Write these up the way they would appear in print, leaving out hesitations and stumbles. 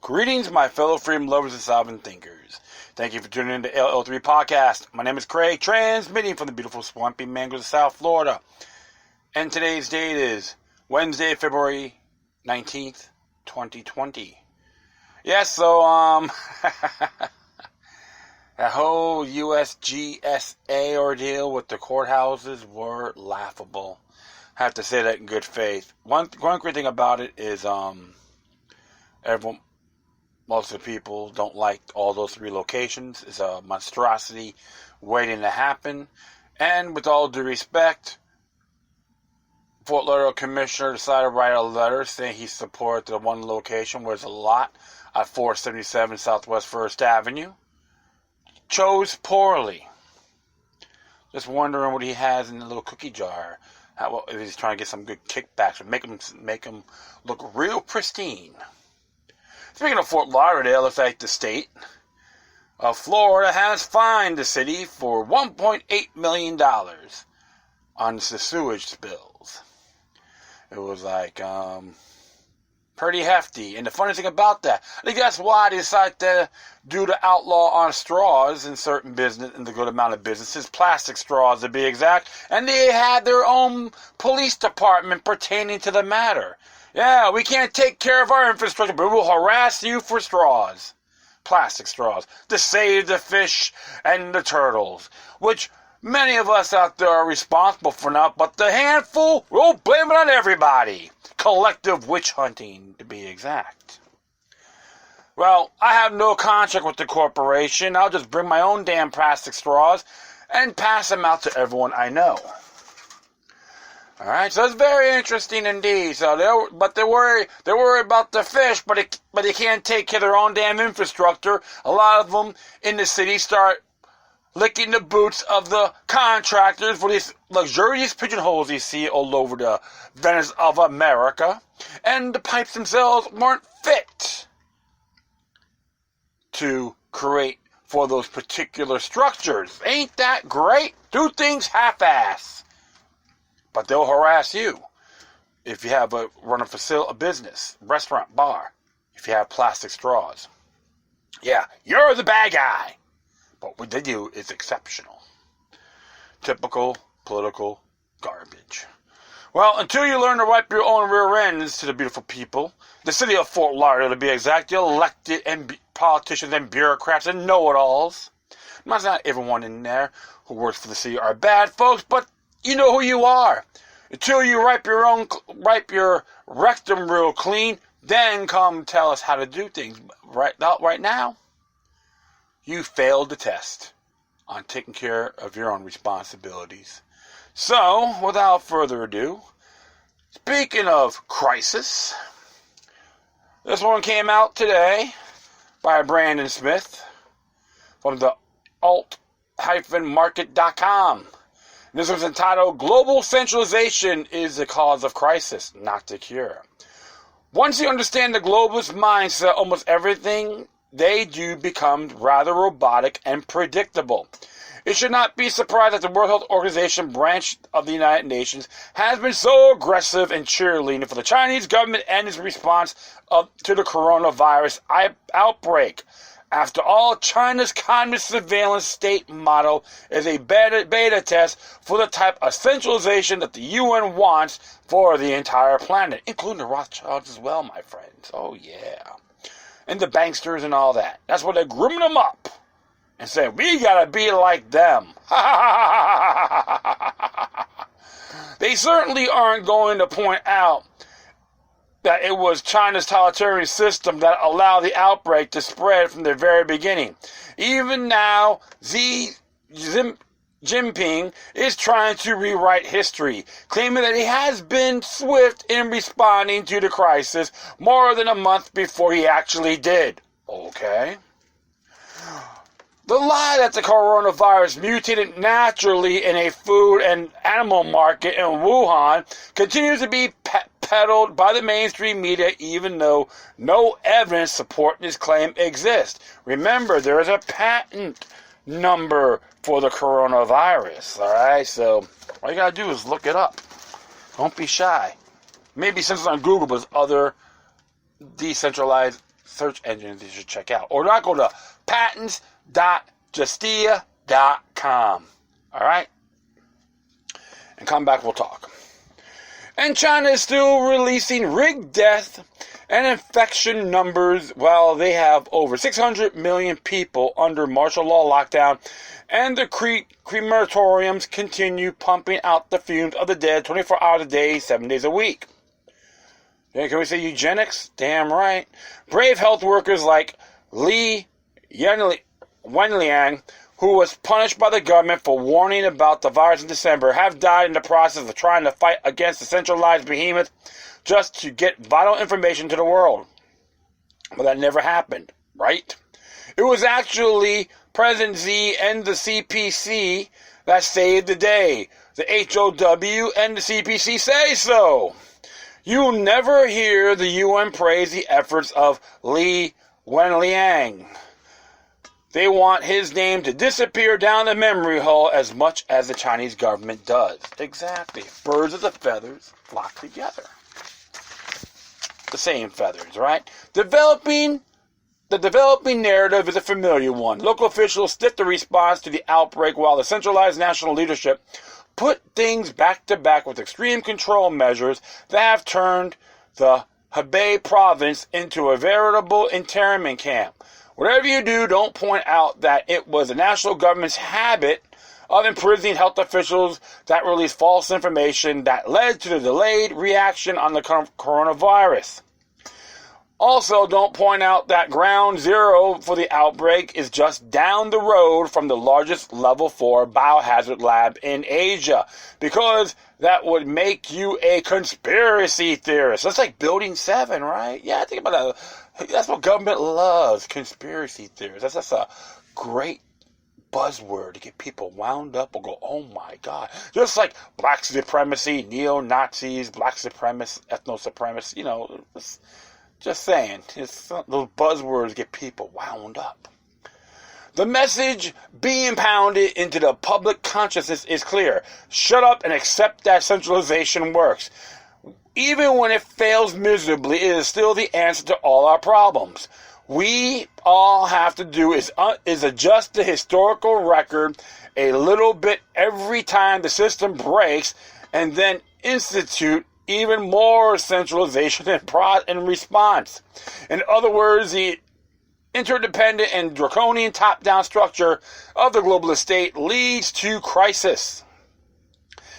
Greetings, my fellow freedom lovers and sovereign thinkers. Thank you for tuning in to LL3 Podcast. My name is Craig, transmitting from the beautiful swampy mangroves of South Florida. And today's date is Wednesday, February 19th, 2020. Yes, so, that whole USGSA ordeal with the courthouses were laughable. I have to say that in good faith. One great thing about it is, most of the people don't like all those three locations. It's a monstrosity waiting to happen. And with all due respect, Fort Lauderdale Commissioner decided to write a letter saying he supported the one location where there's a lot at 477 Southwest 1st Avenue. Chose poorly. Just wondering what he has in the little cookie jar. If he's trying to get some good kickbacks or make him look real pristine. Speaking of Fort Lauderdale, looks like the state of Florida has fined the city for $1.8 million on the sewage spills. It was like, pretty hefty. And the funny thing about that, I think that's why they decided to do the outlaw on straws in certain business, in the good amount of businesses, plastic straws to be exact. And they had their own police department pertaining to the matter. Yeah, we can't take care of our infrastructure, but we'll harass you for straws. Plastic straws. To save the fish and the turtles. Which many of us out there are responsible for now, but the handful, we'll blame it on everybody. Collective witch hunting, to be exact. Well, I have no contract with the corporation. I'll just bring my own damn plastic straws and pass them out to everyone I know. Alright, so it's very interesting indeed. So they're worried about the fish, but they can't take care of their own damn infrastructure. A lot of them in the city start licking the boots of the contractors for these luxurious pigeonholes you see all over the Venice of America. And the pipes themselves weren't fit to create for those particular structures. Ain't that great? Do things half-ass. But they'll harass you if you have a business, restaurant, bar, if you have plastic straws. Yeah, you're the bad guy. But what they do is exceptional. Typical political garbage. Well, until you learn to wipe your own rear ends to the beautiful people, the city of Fort Lauderdale to be exact, the elected and politicians and bureaucrats and know-it-alls. Not everyone in there who works for the city are bad folks, but you know who you are. Until you wipe your rectum real clean, then come tell us how to do things. Right now, you failed the test on taking care of your own responsibilities. So, without further ado, speaking of crisis, this one came out today by Brandon Smith from the alt-market.com. This was entitled, Global Centralization is the Cause of Crisis, Not the Cure. Once you understand the globalist mindset, almost everything they do becomes rather robotic and predictable. It should not be surprised that the World Health Organization branch of the United Nations has been so aggressive and cheerleading for the Chinese government and its response to the coronavirus outbreak. After all, China's communist surveillance state model is a beta test for the type of centralization that the UN wants for the entire planet, including the Rothschilds as well, my friends. Oh, yeah. And the banksters and all that. That's why they're grooming them up and saying, we gotta be like them. They certainly aren't going to point out that it was China's totalitarian system that allowed the outbreak to spread from the very beginning. Even now, Xi Jinping is trying to rewrite history, claiming that he has been swift in responding to the crisis more than a month before he actually did. Okay. The lie that the coronavirus mutated naturally in a food and animal market in Wuhan continues to be peddled by the mainstream media, even though no evidence supporting this claim exists. Remember, there is a patent number for the coronavirus, all right? So all you got to do is look it up. Don't be shy. Maybe since it's on Google, but there's other decentralized search engines you should check out. Or not, go to patents.justia.com. All right? And come back, we'll talk. And China is still releasing rigged death and infection numbers while they have over 600 million people under martial law lockdown, and the crematoriums continue pumping out the fumes of the dead 24 hours a day, 7 days a week. Yeah, can we say eugenics? Damn right. Brave health workers like Li Wenliang, who was punished by the government for warning about the virus in December, have died in the process of trying to fight against the centralized behemoth just to get vital information to the world. But that never happened, right? It was actually President Xi and the CPC that saved the day. The HOW and the CPC say so. You'll never hear the UN praise the efforts of Li Wenliang. They want his name to disappear down the memory hole as much as the Chinese government does. Exactly. Birds of the feathers flock together. The same feathers, right? The developing narrative is a familiar one. Local officials stiffed the response to the outbreak while the centralized national leadership put things back to back with extreme control measures that have turned the Hebei province into a veritable internment camp. Whatever you do, don't point out that it was the national government's habit of imprisoning health officials that released false information that led to the delayed reaction on the coronavirus. Also, don't point out that ground zero for the outbreak is just down the road from the largest level 4 biohazard lab in Asia, because that would make you a conspiracy theorist. That's like Building 7, right? Yeah, think about that. That's what government loves, conspiracy theorists. That's a great buzzword to get people wound up or go, oh my God. Just like black supremacy, neo-Nazis, black supremacists, ethno-supremacists, just saying. Those buzzwords get people wound up. The message being pounded into the public consciousness is clear. Shut up and accept that centralization works. Even when it fails miserably, it is still the answer to all our problems. We all have to do is adjust the historical record a little bit every time the system breaks, and then institute even more centralization in response. In other words, the interdependent and draconian top-down structure of the globalist state leads to crisis.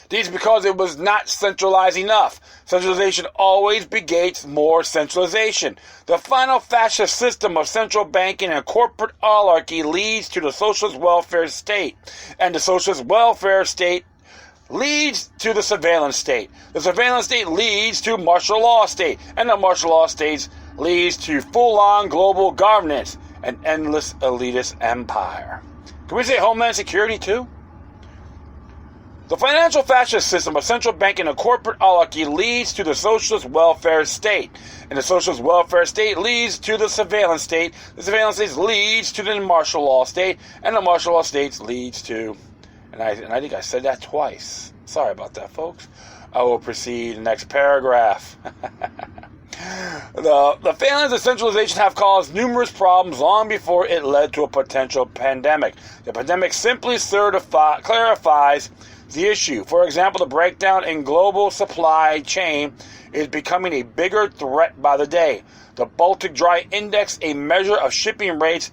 This is because it was not centralized enough. Centralization always begets more centralization. The final fascist system of central banking and corporate oligarchy leads to the socialist welfare state. And the socialist welfare state leads to the surveillance state. The surveillance state leads to martial law state. And the martial law state leads to full-on global governance, an endless elitist empire. Can we say Homeland Security too? The financial fascist system of central banking and corporate oligarchy leads to the socialist welfare state. And the socialist welfare state leads to the surveillance state. The surveillance state leads to the martial law state. And the martial law state leads to... And I think I said that twice. Sorry about that, folks. I will proceed the next paragraph. The failings of centralization have caused numerous problems long before it led to a potential pandemic. The pandemic simply clarifies the issue. For example, the breakdown in global supply chain is becoming a bigger threat by the day. The Baltic Dry Index, a measure of shipping rates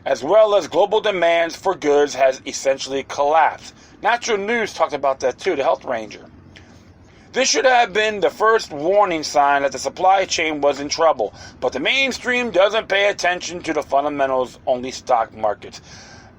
as well as global demands for goods, has essentially collapsed. Natural News talked about that too, the Health Ranger. This should have been the first warning sign that the supply chain was in trouble, but the mainstream doesn't pay attention to the fundamentals, only stock markets.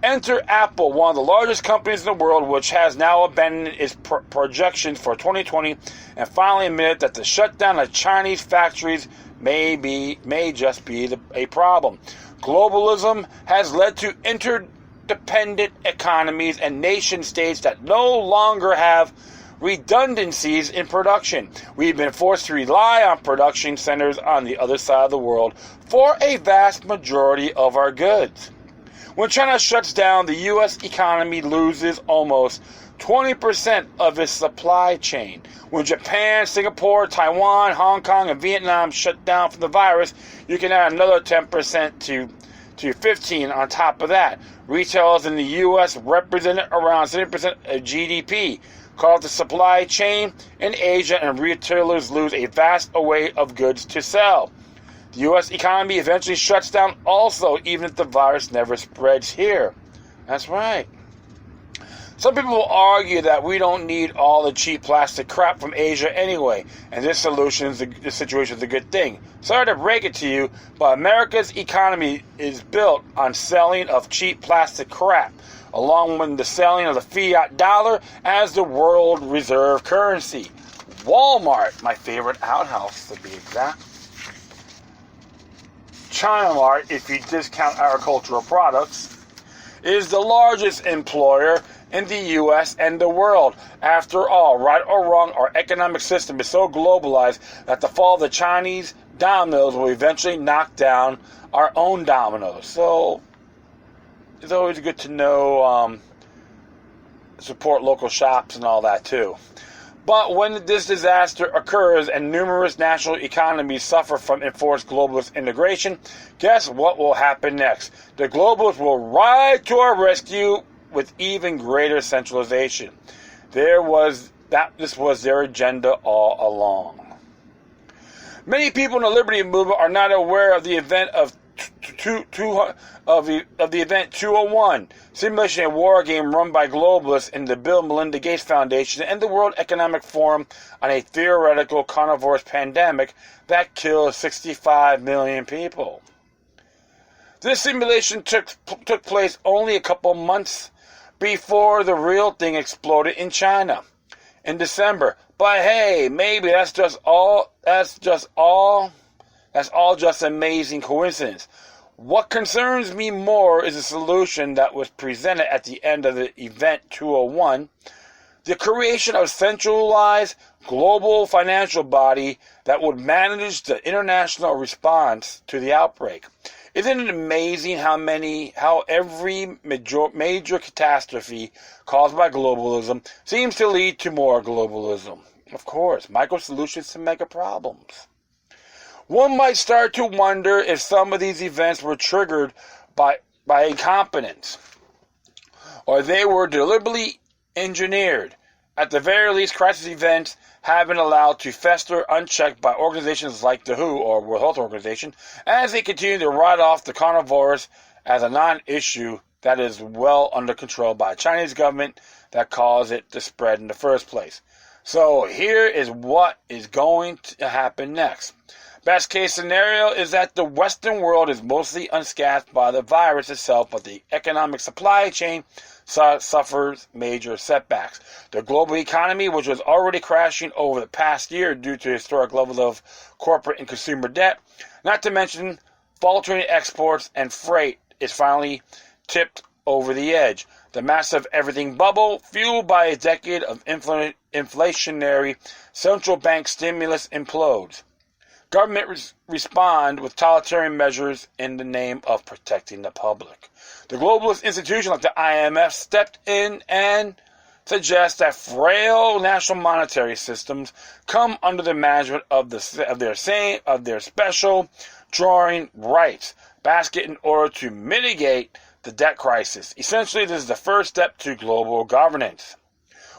Enter Apple, one of the largest companies in the world, which has now abandoned its projections for 2020 and finally admitted that the shutdown of Chinese factories may just be a problem. Globalism has led to interdependent economies and nation states that no longer have redundancies in production. We've been forced to rely on production centers on the other side of the world for a vast majority of our goods. When China shuts down, the U.S. economy loses almost 20% of its supply chain. When Japan, Singapore, Taiwan, Hong Kong, and Vietnam shut down from the virus, you can add another 10% to 15 on top of that. Retailers in the U.S. represented around 70% of GDP. Cut off the supply chain in Asia, and retailers lose a vast array of goods to sell. The U.S. economy eventually shuts down also, even if the virus never spreads here. That's right. Some people will argue that we don't need all the cheap plastic crap from Asia anyway, and this situation is a good thing. Sorry to break it to you, but America's economy is built on selling of cheap plastic crap, along with the selling of the fiat dollar as the world reserve currency. Walmart, my favorite outhouse to be exact. China Mart, if you discount agricultural products, is the largest employer in the U.S. and the world. After all, right or wrong, our economic system is so globalized that the fall of the Chinese dominoes will eventually knock down our own dominoes. So it's always good to know, support local shops and all that too. But when this disaster occurs and numerous national economies suffer from enforced globalist integration, guess what will happen next? The globalists will ride to our rescue with even greater centralization. This was their agenda all along. Many people in the liberty movement are not aware of the event of the event 201, simulation a war game run by globalists in the Bill and Melinda Gates Foundation and the World Economic Forum on a theoretical carnivorous pandemic that killed 65 million people. This simulation took place only a couple months before the real thing exploded in China in December. But hey, maybe that's all just amazing coincidence. What concerns me more is the solution that was presented at the end of the event 201, the creation of a centralized global financial body that would manage the international response to the outbreak. Isn't it amazing how every major catastrophe caused by globalism seems to lead to more globalism? Of course, micro solutions to mega problems. One might start to wonder if some of these events were triggered by incompetence, or they were deliberately engineered. At the very least, crisis events have been allowed to fester unchecked by organizations like the WHO, or World Health Organization, as they continue to write off the coronavirus as a non-issue that is well under control by the Chinese government that caused it to spread in the first place. So here is what is going to happen next. Best case scenario is that the Western world is mostly unscathed by the virus itself, but the economic supply chain suffers major setbacks. The global economy, which was already crashing over the past year due to historic levels of corporate and consumer debt, not to mention faltering exports and freight, is finally tipped over the edge. The massive everything bubble, fueled by a decade of inflationary central bank stimulus, implodes. Government respond with totalitarian measures in the name of protecting the public. The globalist institution like the IMF stepped in and suggest that frail national monetary systems come under the management of their special drawing rights basket in order to mitigate the debt crisis. Essentially, this is the first step to global governance.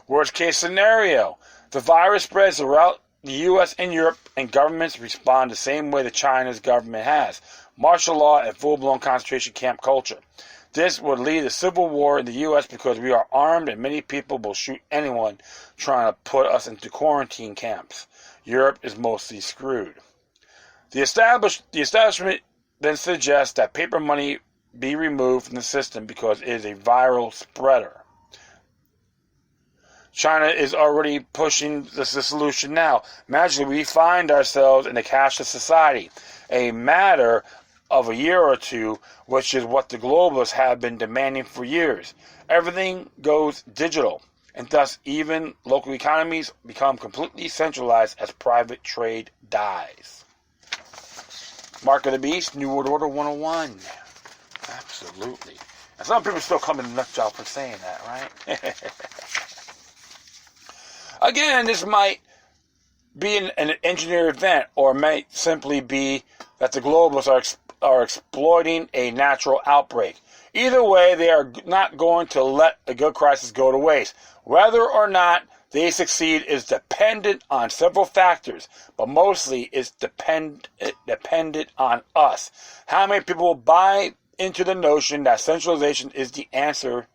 Worst case scenario, the virus spreads throughout the U.S. and Europe, and governments respond the same way that China's government has: martial law and full-blown concentration camp culture. This would lead to civil war in the U.S. because we are armed and many people will shoot anyone trying to put us into quarantine camps. Europe is mostly screwed. The establishment then suggests that paper money be removed from the system because it is a viral spreader. China is already pushing the solution now. Magically, we find ourselves in a cashless society, a matter of a year or two, which is what the globalists have been demanding for years. Everything goes digital, and thus even local economies become completely centralized as private trade dies. Mark of the Beast, New World Order 101. Absolutely. And some people still come in the nut job for saying that, right? Again, this might be an engineered event, or might simply be that the globalists are exploiting a natural outbreak. Either way, they are not going to let a good crisis go to waste. Whether or not they succeed is dependent on several factors, but mostly it's dependent on us. How many people will buy into the notion that centralization is the answer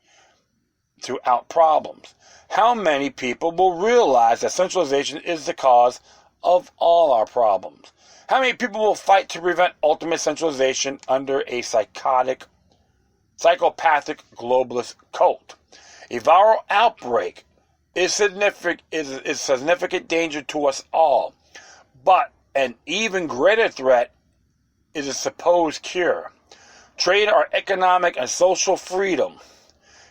to our problems? How many people will realize that centralization is the cause of all our problems? How many people will fight to prevent ultimate centralization under a psychopathic globalist cult? A viral outbreak is significant danger to us all, but an even greater threat is a supposed cure. Trade our economic and social freedom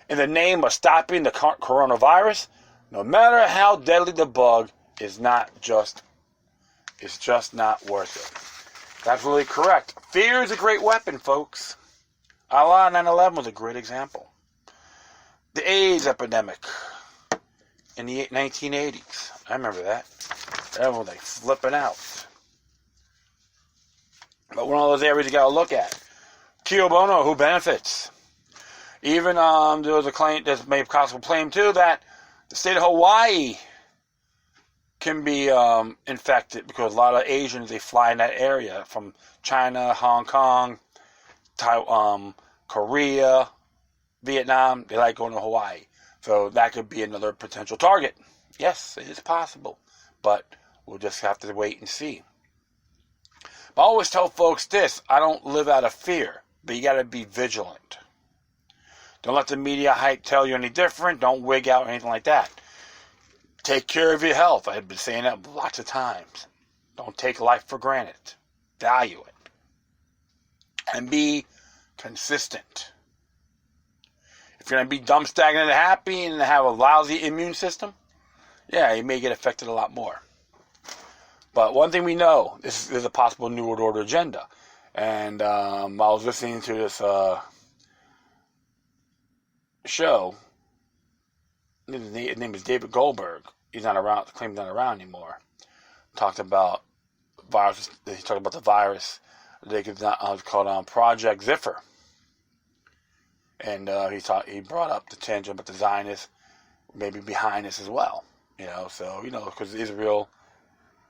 in the name of stopping the coronavirus, no matter how deadly the bug, it's just not worth it. That's really correct. Fear is a great weapon, folks. Allah 9/11 was a great example. The AIDS epidemic in the 1980s. I remember that. Everyone was like flipping out. But one of those areas you got to look at. Kio bono, who benefits? Even there was a claim, there's maybe a possible claim too, that the state of Hawaii can be infected because a lot of Asians, they fly in that area from China, Hong Kong, Taiwan, Korea, Vietnam. They like going to Hawaii. So that could be another potential target. Yes, it is possible. But we'll just have to wait and see. But I always tell folks this. I don't live out of fear. But you got to be vigilant. Don't let the media hype tell you any different. Don't wig out or anything like that. Take care of your health. I've been saying that lots of times. Don't take life for granted. Value it. And be consistent. If you're going to be dumb, stagnant, and happy and have a lousy immune system, yeah, you may get affected a lot more. But one thing we know, this is a possible New World Order agenda. And I was listening to this show. His name is David Goldberg. He's not around. Claims not around anymore. Talked about virus. He talked about the virus. It's called Project Ziffer. And he brought up the tangent about the Zionists maybe behind this as well. Because Israel,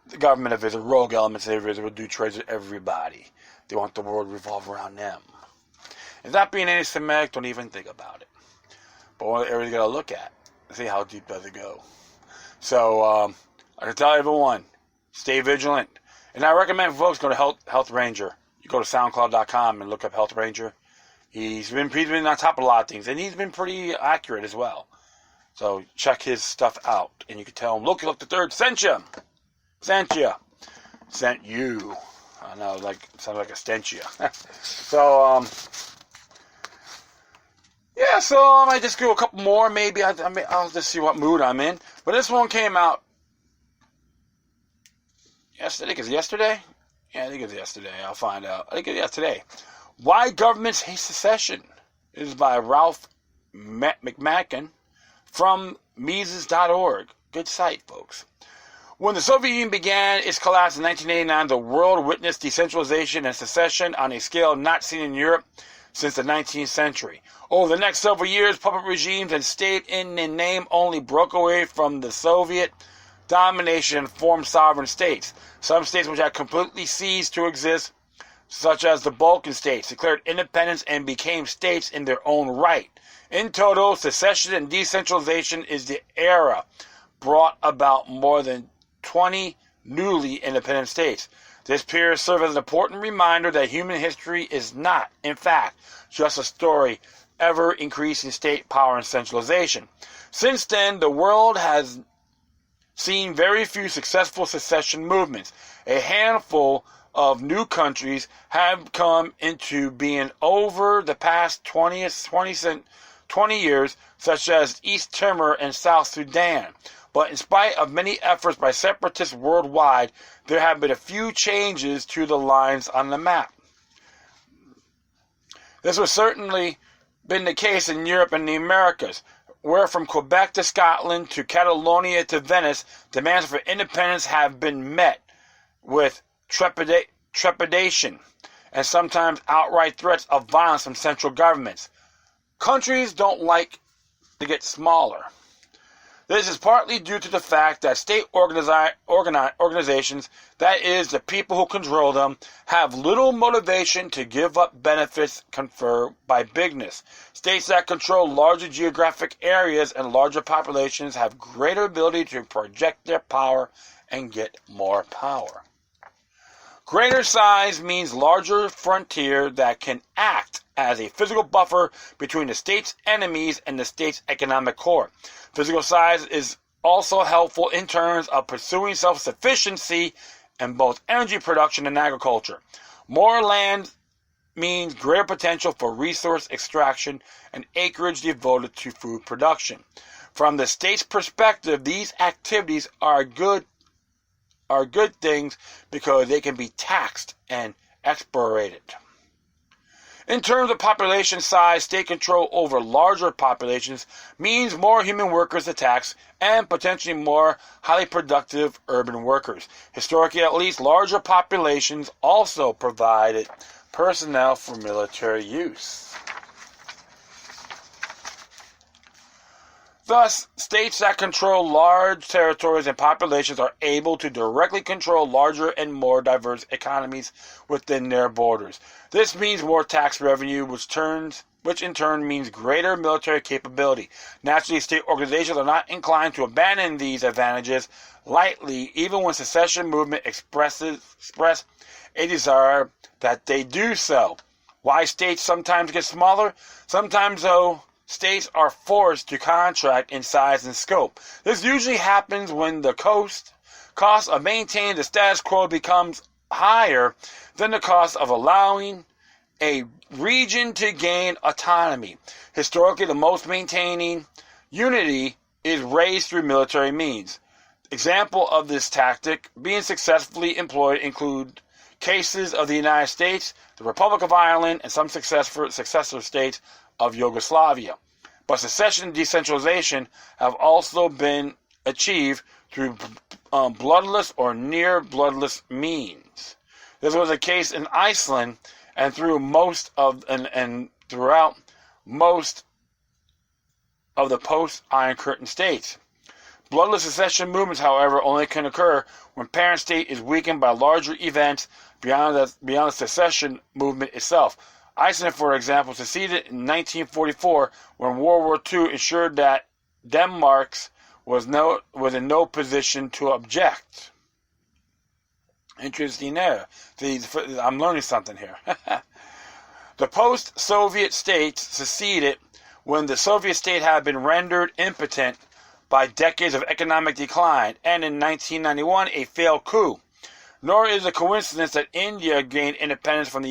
the government of Israel, rogue elements of Israel do trade with everybody. They want the world to revolve around them. It's not being anti-Semitic, don't even think about it. But one of the areas you got to look at, see how deep does it go. So, I can tell everyone, stay vigilant. And I recommend folks go to Health Ranger. You go to SoundCloud.com and look up Health Ranger. He's been on top of a lot of things, and he's been pretty accurate as well. So check his stuff out, and you can tell him, look, the third sent you. Sent you. I know, sounds like a stench you. So, yeah, so I might just do a couple more. Maybe I'll just see what mood I'm in. But this one came out yesterday. Is it yesterday? Yeah, I think it's yesterday. I'll find out. I think it's today. Why Governments Hate Secession. This is by Ralph McMacken from Mises.org. Good site, folks. When the Soviet Union began its collapse in 1989, the world witnessed decentralization and secession on a scale not seen in Europe since the 19th century. Over the next several years, puppet regimes and state in name only broke away from the Soviet domination and formed sovereign states. Some states which had completely ceased to exist, such as the Balkan states, declared independence and became states in their own right. In total, secession and decentralization is the era brought about more than 20 newly independent states. This period serves as an important reminder that human history is not, in fact, just a story ever increasing state power and centralization. Since then, the world has seen very few successful secession movements. A handful of new countries have come into being over the past 20 years, such as East Timor and South Sudan. But in spite of many efforts by separatists worldwide, there have been a few changes to the lines on the map. This has certainly been the case in Europe and the Americas. where from Quebec to Scotland to Catalonia to Venice, demands for independence have been met with trepidation and sometimes outright threats of violence from central governments. Countries don't like to get smaller. This is partly due to the fact that state organizations, that is, the people who control them, have little motivation to give up benefits conferred by bigness. States that control larger geographic areas and larger populations have greater ability to project their power and get more power. Greater size means larger frontier that can act as a physical buffer between the state's enemies and the state's economic core. Physical size is also helpful in terms of pursuing self-sufficiency in both energy production and agriculture. More land means greater potential for resource extraction and acreage devoted to food production. From the state's perspective, these activities are good things because they can be taxed and exploited. In terms of population size, state control over larger populations means more human workers to tax and potentially more highly productive urban workers. Historically, at least, larger populations also provided personnel for military use. Thus, states that control large territories and populations are able to directly control larger and more diverse economies within their borders. This means more tax revenue, which in turn means greater military capability. Naturally, state organizations are not inclined to abandon these advantages lightly, even when secession movement express a desire that they do so. Why states sometimes get smaller? Sometimes, though, states are forced to contract in size and scope. This usually happens when the cost of maintaining the status quo becomes higher than the cost of allowing a region to gain autonomy. Historically, the most maintaining unity is raised through military means. Example of this tactic being successfully employed include cases of the United States, the Republic of Ireland, and some successor states of Yugoslavia. But secession and decentralization have also been achieved through bloodless or near bloodless means. This was the case in Iceland and throughout most of the post-Iron Curtain states. Bloodless secession movements, however, only can occur when parent state is weakened by larger events beyond the secession movement itself. Iceland, for example, seceded in 1944 when World War II ensured that Denmark was in no position to object. Interesting there. I'm learning something here. The post-Soviet states seceded when the Soviet state had been rendered impotent by decades of economic decline, and in 1991 a failed coup. Nor is it a coincidence that India gained independence from the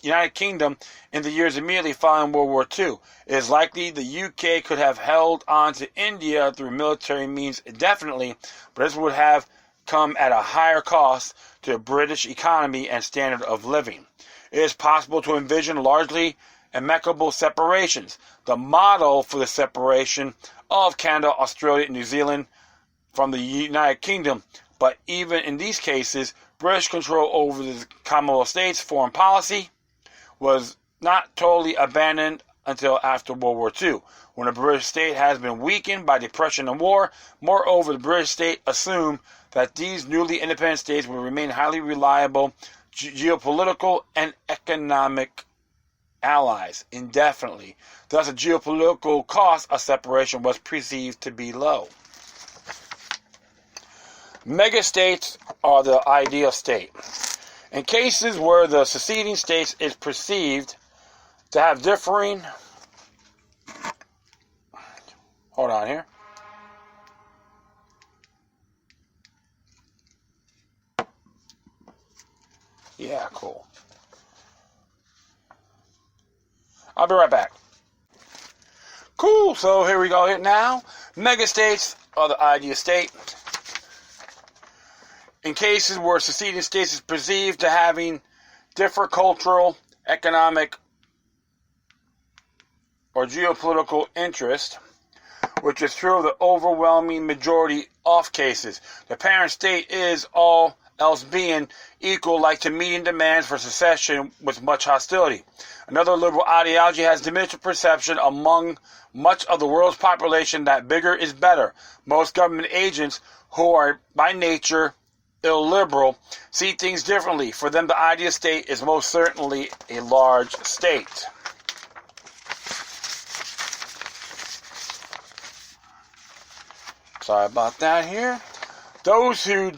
United Kingdom in the years immediately following World War II. It is likely the UK could have held on to India through military means indefinitely, but this would have come at a higher cost to the British economy and standard of living. It is possible to envision largely amicable separations. The model for the separation of Canada, Australia, and New Zealand from the United Kingdom, but even in these cases, British control over the Commonwealth states' foreign policy was not totally abandoned until after World War II, when the British state has been weakened by depression and war. Moreover, the British state assumed that these newly independent states would remain highly reliable geopolitical and economic allies indefinitely. Thus, the geopolitical cost of separation was perceived to be low. Megastates are the ideal state. In cases where the seceding state is perceived to have differing... Hold on here. Yeah, cool. I'll be right back. Cool, so here we go here now. Megastates are the ideal state. In cases where seceding states is perceived to having different cultural, economic, or geopolitical interest, which is true of the overwhelming majority of cases. The parent state is, all else being equal, like to meeting demands for secession with much hostility. Another liberal ideology has diminished perception among much of the world's population that bigger is better. Most government agents, who are by nature illiberal, see things differently. For them, the ideal state is most certainly a large state. Sorry about that here. Those who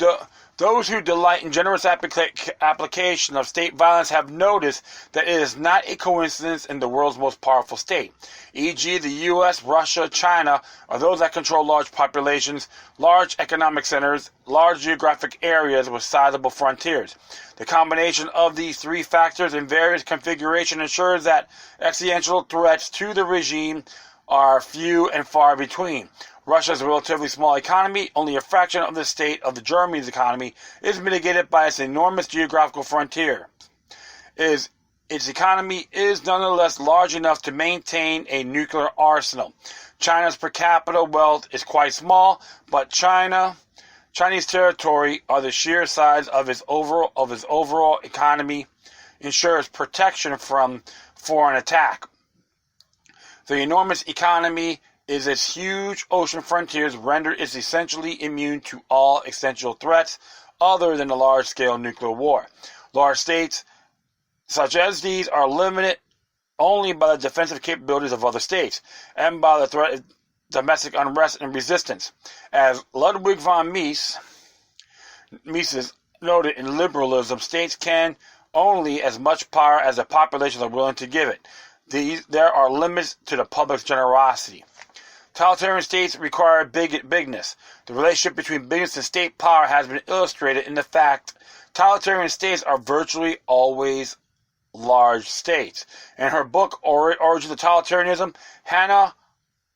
delight in generous application of state violence have noticed that it is not a coincidence in the world's most powerful state. E.g., the U.S., Russia, China are those that control large populations, large economic centers, large geographic areas with sizable frontiers. The combination of these three factors in various configurations ensures that existential threats to the regime are few and far between. Russia's relatively small economy, only a fraction of the state of Germany's economy, is mitigated by its enormous geographical frontier. Its economy is nonetheless large enough to maintain a nuclear arsenal. China's per capita wealth is quite small, but Chinese territory, or the sheer size of its overall economy, ensures protection from foreign attack. The enormous economy is its huge ocean frontiers render it essentially immune to all existential threats other than a large-scale nuclear war. Large states such as these are limited only by the defensive capabilities of other states and by the threat of domestic unrest and resistance. As Ludwig von Mises noted, in liberalism, states can only as much power as the populations are willing to give it. There are limits to the public's generosity. Totalitarian states require bigness. The relationship between bigness and state power has been illustrated in the fact totalitarian states are virtually always large states. In her book, Origins of Totalitarianism, Hannah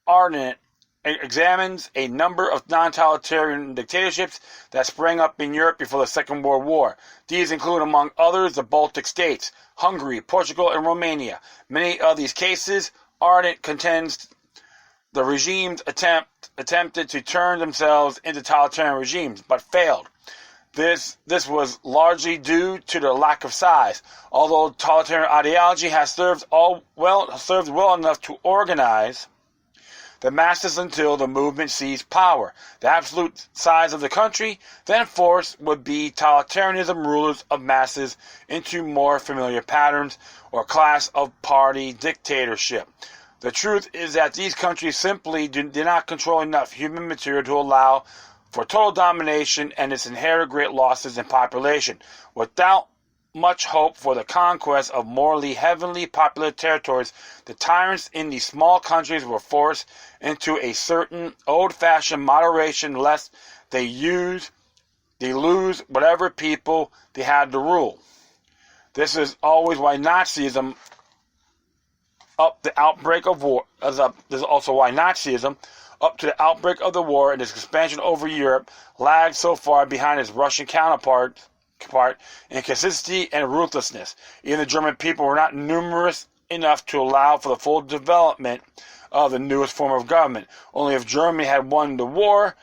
Arendt examines a number of non-totalitarian dictatorships that sprang up in Europe before the Second World War. These include, among others, the Baltic states, Hungary, Portugal, and Romania. Many of these cases, Arendt contends, the regimes attempted to turn themselves into totalitarian regimes, but failed. This was largely due to their lack of size. Although totalitarian ideology has served well enough to organize the masses until the movement seized power. The absolute size of the country, then force, would be totalitarianism rulers of masses into more familiar patterns or class of party dictatorship. The truth is that these countries simply did not control enough human material to allow for total domination and its inherent great losses in population. Without much hope for the conquest of morally heavily populated territories, the tyrants in these small countries were forced into a certain old-fashioned moderation lest they lose whatever people they had to rule. This is always why Nazism up to the outbreak of the war and its expansion over Europe lagged so far behind its Russian counterpart in consistency and ruthlessness. Even the German people were not numerous enough to allow for the full development of the newest form of government. Only if Germany had won the war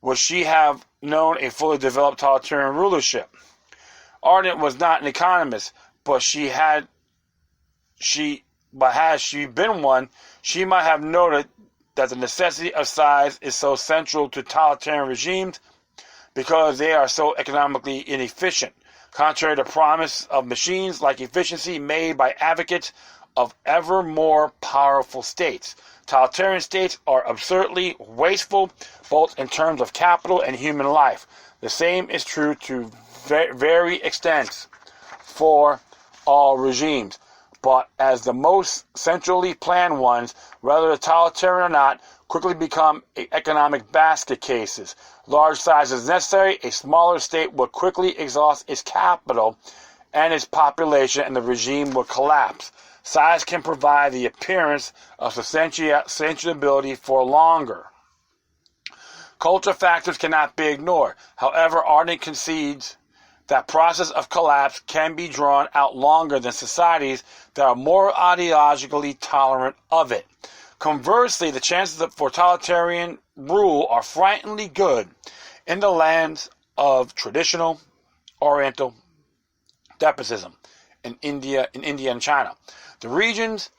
would she have known a fully developed totalitarian rulership. Arendt was not an economist, but had she been one, she might have noted that the necessity of size is so central to totalitarian regimes because they are so economically inefficient. Contrary to promise of machines like efficiency made by advocates of ever more powerful states, totalitarian states are absurdly wasteful both in terms of capital and human life. The same is true to very extent for all regimes. But as the most centrally planned ones, whether totalitarian or not, quickly become economic basket cases. Large size is necessary. A smaller state would quickly exhaust its capital and its population, and the regime would collapse. Size can provide the appearance of sustainability for longer. Culture factors cannot be ignored. However, Arendt concedes that process of collapse can be drawn out longer than societies that are more ideologically tolerant of it. Conversely, the chances of totalitarian rule are frighteningly good in the lands of traditional Oriental despotism in India and China. The region's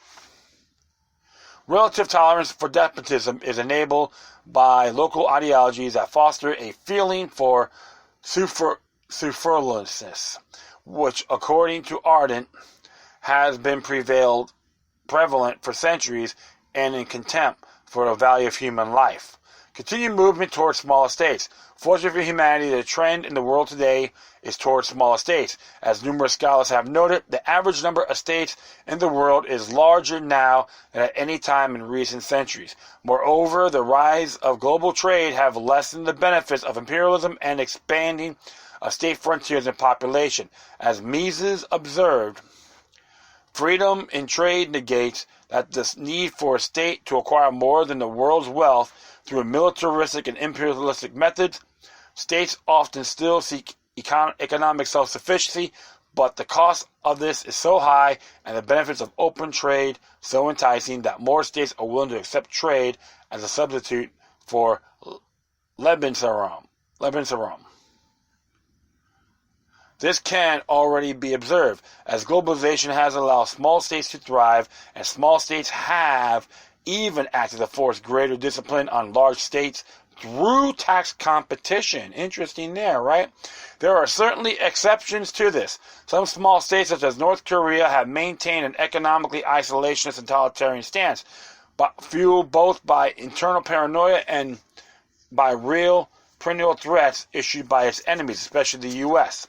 relative tolerance for despotism is enabled by local ideologies that foster a feeling for superfluousness, which, according to Ardent, has been prevalent for centuries, and in contempt for the value of human life. Continued movement towards smaller states. Fortunately for humanity, the trend in the world today is towards smaller states. As numerous scholars have noted, the average number of states in the world is larger now than at any time in recent centuries. Moreover, the rise of global trade have lessened the benefits of imperialism and expanding of state frontiers and population. As Mises observed, freedom in trade negates that the need for a state to acquire more than the world's wealth through militaristic and imperialistic methods. States often still seek economic self-sufficiency, but the cost of this is so high and the benefits of open trade so enticing that more states are willing to accept trade as a substitute for Lebensraum. This can already be observed, as globalization has allowed small states to thrive, and small states have even acted to force greater discipline on large states through tax competition. Interesting there, right? There are certainly exceptions to this. Some small states, such as North Korea, have maintained an economically isolationist and totalitarian stance, but fueled both by internal paranoia and by real perennial threats issued by its enemies, especially the U.S.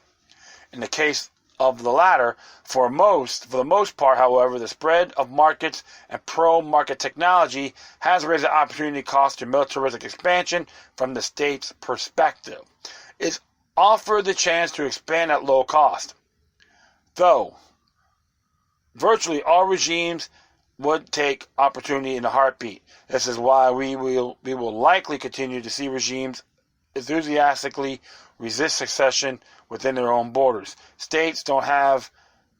In the case of the latter, for the most part, however, the spread of markets and pro-market technology has raised the opportunity cost to militaristic expansion from the state's perspective. It's offered the chance to expand at low cost, though virtually all regimes would take opportunity in a heartbeat. This is why we will likely continue to see regimes enthusiastically resist secession within their own borders. States don't have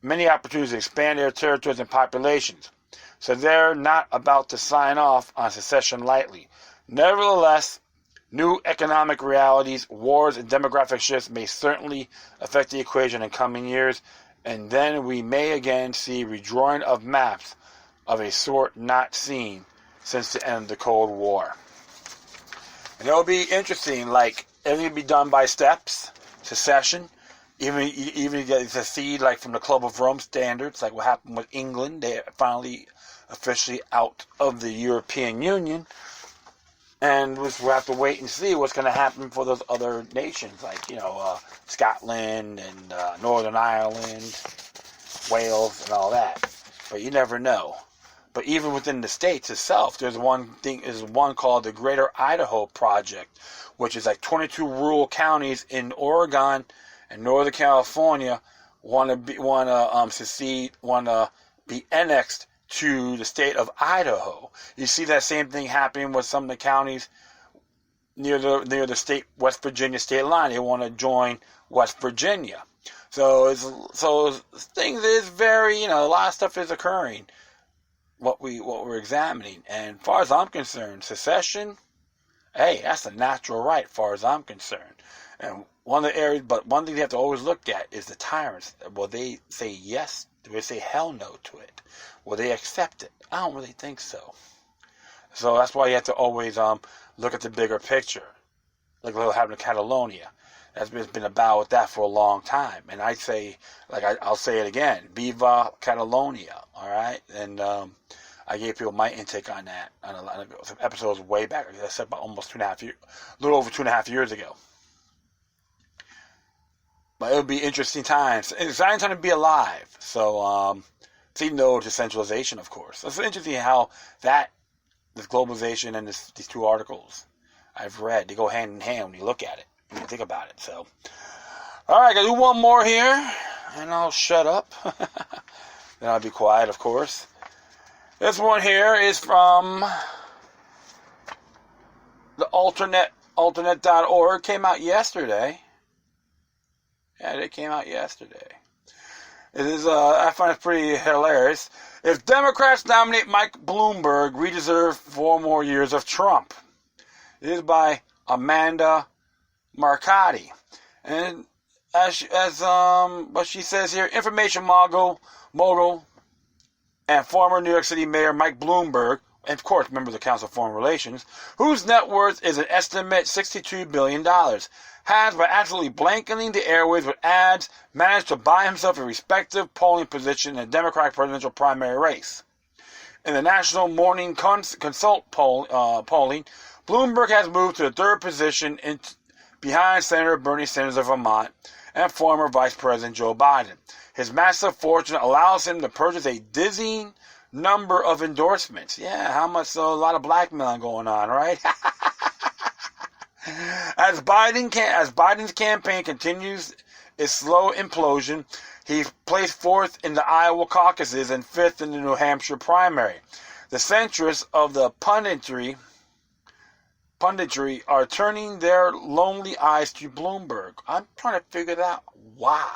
many opportunities to expand their territories and populations, so they're not about to sign off on secession lightly. Nevertheless, new economic realities, wars, and demographic shifts may certainly affect the equation in coming years, and then we may again see redrawing of maps of a sort not seen since the end of the Cold War. And it'll be interesting, like, everything will be done by steps, secession, even you get to see, like, from the Club of Rome standards, like what happened with England. They're finally officially out of the European Union, and we'll have to wait and see what's going to happen for those other nations, like, Scotland and Northern Ireland, Wales, and all that. But you never know. But even within the states itself, there's one called the Greater Idaho Project, which is like 22 rural counties in Oregon and Northern California want to be annexed to the state of Idaho. You see that same thing happening with some of the counties near the state West Virginia state line. They want to join West Virginia. So things is very, a lot of stuff is occurring. What we're examining, and as far as I'm concerned, secession, hey, that's a natural right, as far as I'm concerned. And one thing you have to always look at is the tyrants. Will they say yes? Do they say hell no to it? Will they accept it? I don't really think so. So that's why you have to always look at the bigger picture, like what happened to Catalonia. That's been about with that for a long time, and I say, I'll say it again, Viva Catalonia, all right? And I gave people my intake on that on some episodes way back. Like I said, about almost 2.5 years, a little over 2.5 years ago. But it would be interesting times. It's exciting time to be alive. So, say no to centralization, of course. It's interesting how this globalization and these two articles I've read, they go hand in hand when you look at it. When you think about it. So, all right, I gotta do one more here, and I'll shut up. Then I'll be quiet, of course. This one here is from the alternate.org. Came out yesterday. Yeah, it came out yesterday. It is. I find it pretty hilarious. If Democrats nominate Mike Bloomberg, we deserve 4 more years of Trump. It is by Amanda Marcotti. And what she says here, information mogul and former New York City Mayor Mike Bloomberg, and of course, member of the Council of Foreign Relations, whose net worth is an estimated $62 billion, has, by absolutely blanketing the airways with ads, managed to buy himself a respective polling position in the Democratic presidential primary race. In the National Morning Consult polling, Bloomberg has moved to the 3rd position behind Senator Bernie Sanders of Vermont and former Vice President Joe Biden. His massive fortune allows him to purchase a dizzying number of endorsements. Yeah, how much? So a lot of blackmailing going on, right? As Biden's campaign continues its slow implosion, he placed 4th in the Iowa caucuses and 5th in the New Hampshire primary. The centrists of the punditry are turning their lonely eyes to Bloomberg. I'm trying to figure out why.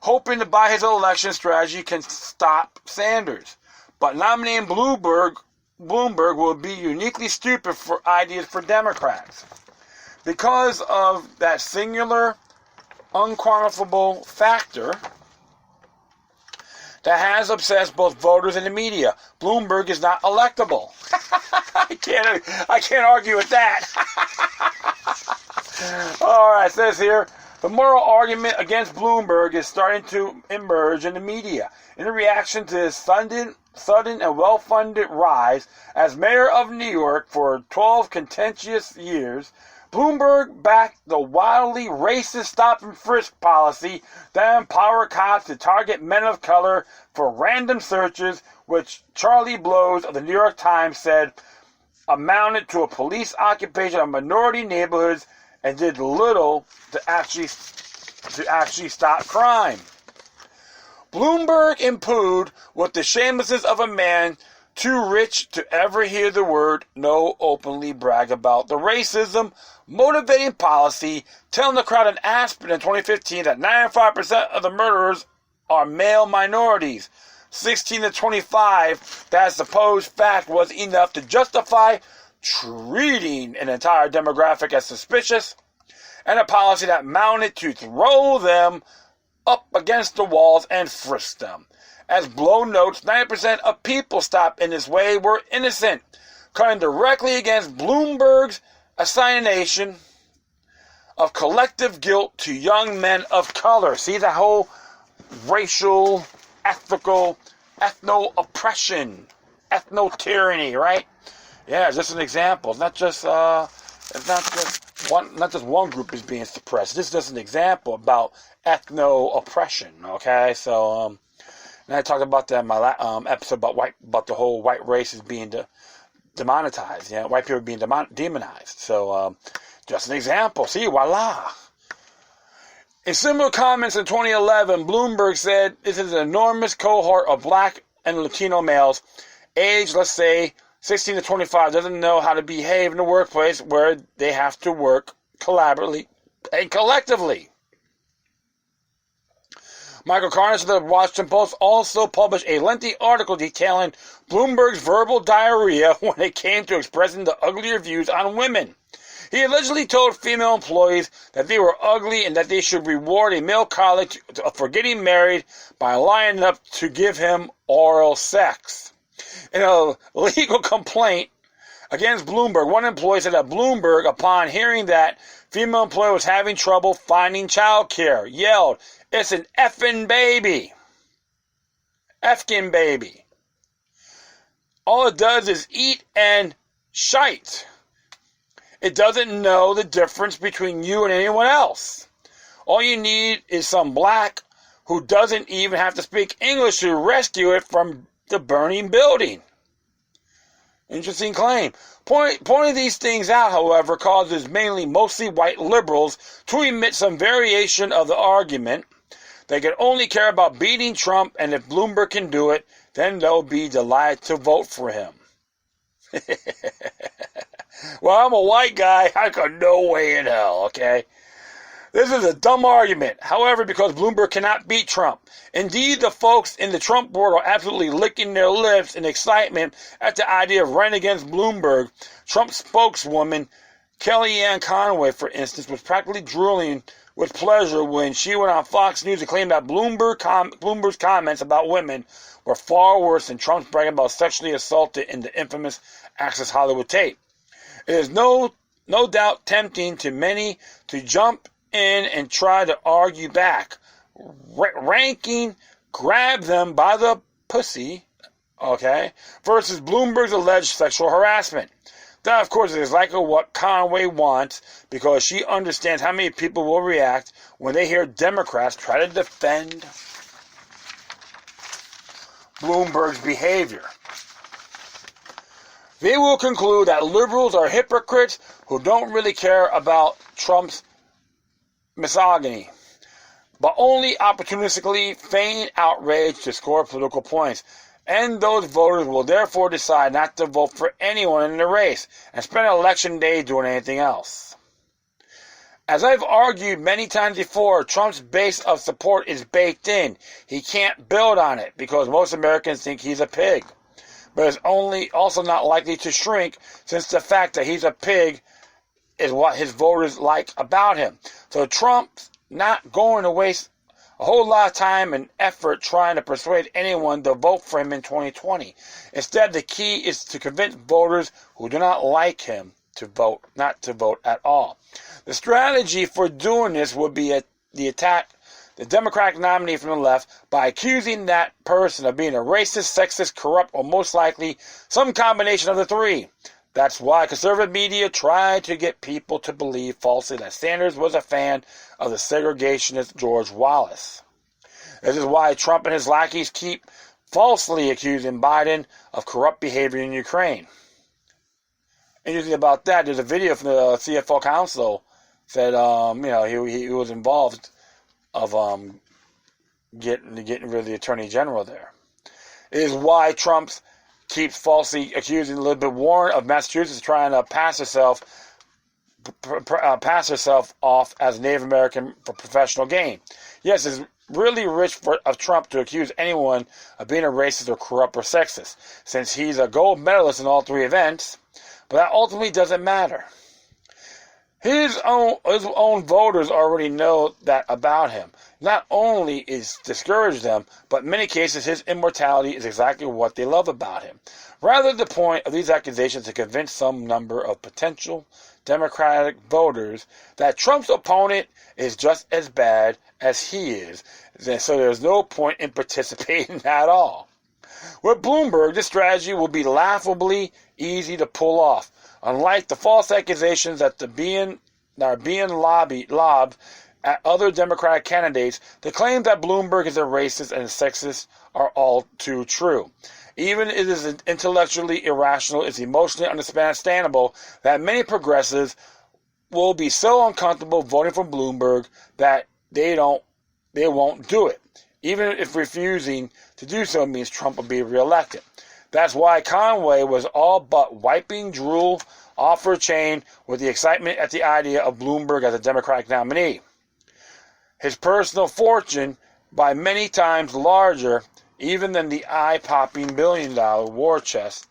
Hoping to buy his election strategy can stop Sanders. But nominating Bloomberg will be uniquely stupid for ideas for Democrats. Because of that singular, unquantifiable factor that has obsessed both voters and the media. Bloomberg is not electable. I can't argue with that. All right, it says here, the moral argument against Bloomberg is starting to emerge in the media. In reaction to his sudden and well-funded rise as mayor of New York for 12 contentious years, Bloomberg backed the wildly racist stop-and-frisk policy that empowered cops to target men of color for random searches, which Charlie Blows of the New York Times said amounted to a police occupation of minority neighborhoods and did little to actually stop crime. Bloomberg imbued with the shamelessness of a man too rich to ever hear the word no openly brag about the racism motivating policy, telling the crowd in Aspen in 2015 that 95% of the murderers are male minorities. 16 to 25, that supposed fact was enough to justify treating an entire demographic as suspicious, and a policy that mounted to throw them up against the walls and frisk them. As Blow notes, 90% of people stopped in this way were innocent, cutting directly against Bloomberg's assignation of collective guilt to young men of color. See that whole racial, ethno-oppression, ethno-tyranny, right? Yeah, just an example. It's not just one group is being suppressed. This is just an example about ethno-oppression. Okay, so and I talked about that in my episode about the whole white race is being demonetized. Yeah, white people being demonized. So just an example. See, voila. In similar comments in 2011, Bloomberg said this is an enormous cohort of black and Latino males, aged, let's say, 16 to 25, doesn't know how to behave in the workplace where they have to work collaboratively and collectively. Michael Carnes of the Washington Post also published a lengthy article detailing Bloomberg's verbal diarrhea when it came to expressing the uglier views on women. He allegedly told female employees that they were ugly and that they should reward a male colleague for getting married by lining up to give him oral sex. In a legal complaint against Bloomberg, one employee said that Bloomberg, upon hearing that female employee was having trouble finding childcare, yelled, "It's an effing baby. Effkin baby. All it does is eat and shite. It doesn't know the difference between you and anyone else. All you need is some black who doesn't even have to speak English to rescue it from the burning building." Interesting claim. Pointing these things out, however, causes mostly white liberals to emit some variation of the argument. They can only care about beating Trump, and if Bloomberg can do it, then they'll be delighted to vote for him. Well, I'm a white guy. I got no way in hell, okay? This is a dumb argument. However, because Bloomberg cannot beat Trump. Indeed, the folks in the Trump board are absolutely licking their lips in excitement at the idea of running against Bloomberg. Trump spokeswoman Kellyanne Conway, for instance, was practically drooling with pleasure when she went on Fox News to claim that Bloomberg's comments about women were far worse than Trump's bragging about sexually assaulted in the infamous Access Hollywood tape. It is no doubt tempting to many to jump in and try to argue back, ranking, grab them by the pussy, okay, versus Bloomberg's alleged sexual harassment. That, of course, is exactly what Conway wants because she understands how many people will react when they hear Democrats try to defend Bloomberg's behavior. They will conclude that liberals are hypocrites who don't really care about Trump's misogyny, but only opportunistically feign outrage to score political points. And those voters will therefore decide not to vote for anyone in the race and spend election day doing anything else. As I've argued many times before, Trump's base of support is baked in. He can't build on it because most Americans think he's a pig. But it's also not likely to shrink since the fact that he's a pig is what his voters like about him. So Trump's not going to waste a whole lot of time and effort trying to persuade anyone to vote for him in 2020. Instead, the key is to convince voters who do not like him to vote, not to vote at all. The strategy for doing this would be the attack the Democratic nominee from the left by accusing that person of being a racist, sexist, corrupt, or most likely some combination of the three. That's why conservative media tried to get people to believe falsely that Sanders was a fan of the segregationist George Wallace. This is why Trump and his lackeys keep falsely accusing Biden of corrupt behavior in Ukraine. Interesting about that, there's a video from the CFO counsel said, he was involved of getting rid of the Attorney General there. It is why Trump keeps falsely accusing Elizabeth Warren of Massachusetts trying to pass herself off as a Native American for professional gain. Yes, it's really rich of Trump to accuse anyone of being a racist or corrupt or sexist, since he's a gold medalist in all three events, but that ultimately doesn't matter. His own voters already know that about him. Not only is discouraged them, but in many cases his immortality is exactly what they love about him. Rather, the point of these accusations is to convince some number of potential Democratic voters that Trump's opponent is just as bad as he is, so there's no point in participating at all. With Bloomberg, this strategy will be laughably easy to pull off. Unlike the false accusations that are being lobbed at other Democratic candidates, the claims that Bloomberg is a racist and sexist are all too true. Even it is intellectually irrational, it's emotionally understandable that many progressives will be so uncomfortable voting for Bloomberg that they won't do it, even if refusing to do so means Trump will be reelected. That's why Conway was all but wiping drool off her chain with the excitement at the idea of Bloomberg as a Democratic nominee. His personal fortune, by many times larger even than the eye-popping billion-dollar war chest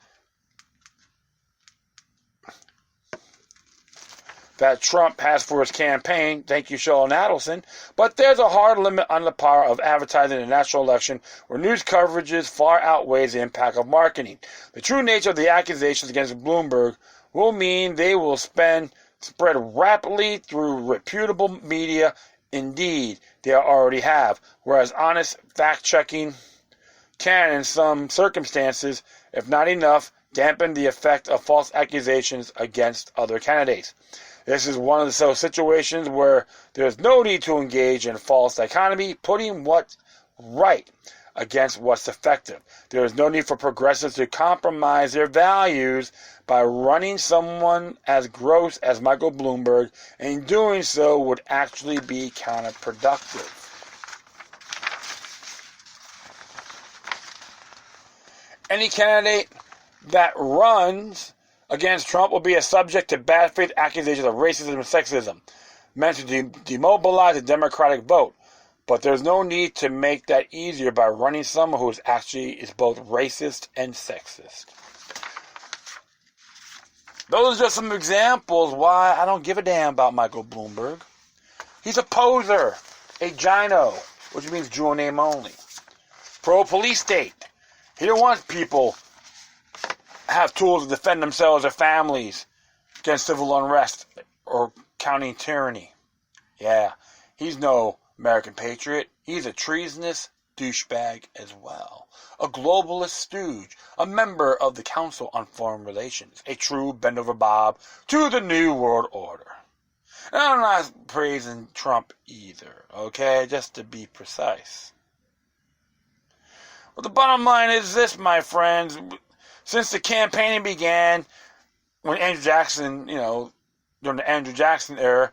that Trump has for his campaign. Thank you, Sheldon Adelson. But there's a hard limit on the power of advertising in a national election where news coverages far outweighs the impact of marketing. The true nature of the accusations against Bloomberg will mean they will spread rapidly through reputable media. Indeed, they already have, whereas honest fact-checking can, in some circumstances, if not enough, dampen the effect of false accusations against other candidates. This is one of those situations where there's no need to engage in false dichotomy, putting what's right against what's effective. There is no need for progressives to compromise their values by running someone as gross as Michael Bloomberg, and doing so would actually be counterproductive. Any candidate that runs against Trump will be a subject to bad faith accusations of racism and sexism. meant to demobilize the Democratic vote. But there's no need to make that easier by running someone who is both racist and sexist. Those are just some examples why I don't give a damn about Michael Bloomberg. He's a poser, a gyno, which means Jew name only. Pro-police state. He don't want people have tools to defend themselves or families against civil unrest or county tyranny. Yeah, he's no American patriot. He's a treasonous douchebag as well. A globalist stooge. A member of the Council on Foreign Relations. A true bend-over Bob to the New World Order. And I'm not praising Trump either, okay? Just to be precise. But the bottom line is this, my friends. Since the campaigning began, when Andrew Jackson, during the Andrew Jackson era,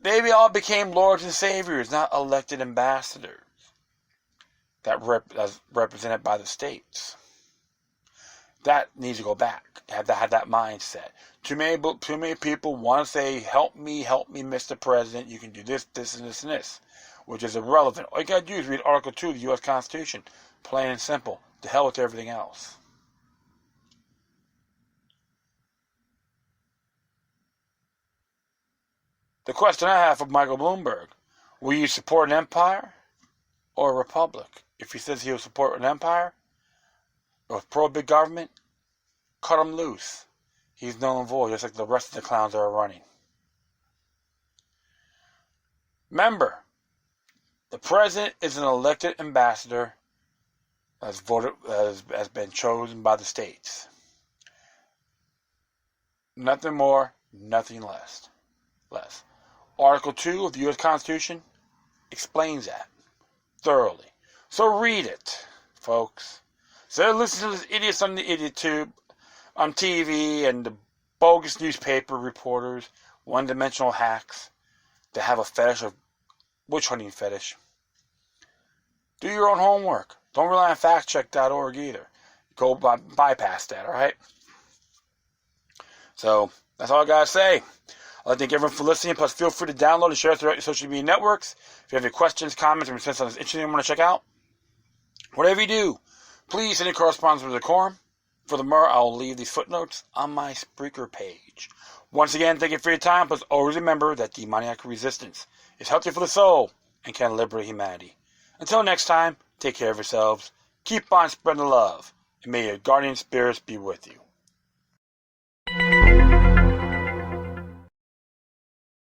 they all became lords and saviors, not elected ambassadors as represented by the states. That needs to go back. Have that mindset. Too many people want to say, help me, Mr. President. You can do this, this, and this, and this, which is irrelevant. All you got to do is read Article 2 of the U.S. Constitution. Plain and simple. To hell with everything else. The question I have for Michael Bloomberg, will you support an empire or a republic? If he says he'll support an empire or pro-big government, cut him loose. He's null and void, just like the rest of the clowns that are running. Remember, the president is an elected ambassador has been chosen by the states. Nothing more, nothing less. Article 2 of the U.S. Constitution explains that thoroughly. So read it, folks. So listen to these idiots on the IdiotTube, on TV, and the bogus newspaper reporters, one-dimensional hacks that have a fetish of witch hunting fetish. Do your own homework. Don't rely on factcheck.org either. Go bypass that, alright? So, that's all I gotta say. I'd like to thank everyone for listening. Plus, feel free to download and share it throughout your social media networks. If you have any questions, comments, or something that's interesting you want to check out, whatever you do, please send your correspondence with decorum. Furthermore, I'll leave these footnotes on my Spreaker page. Once again, thank you for your time. Plus, always remember that demoniac resistance is healthy for the soul and can liberate humanity. Until next time, take care of yourselves, keep on spreading the love, and may your guardian spirits be with you.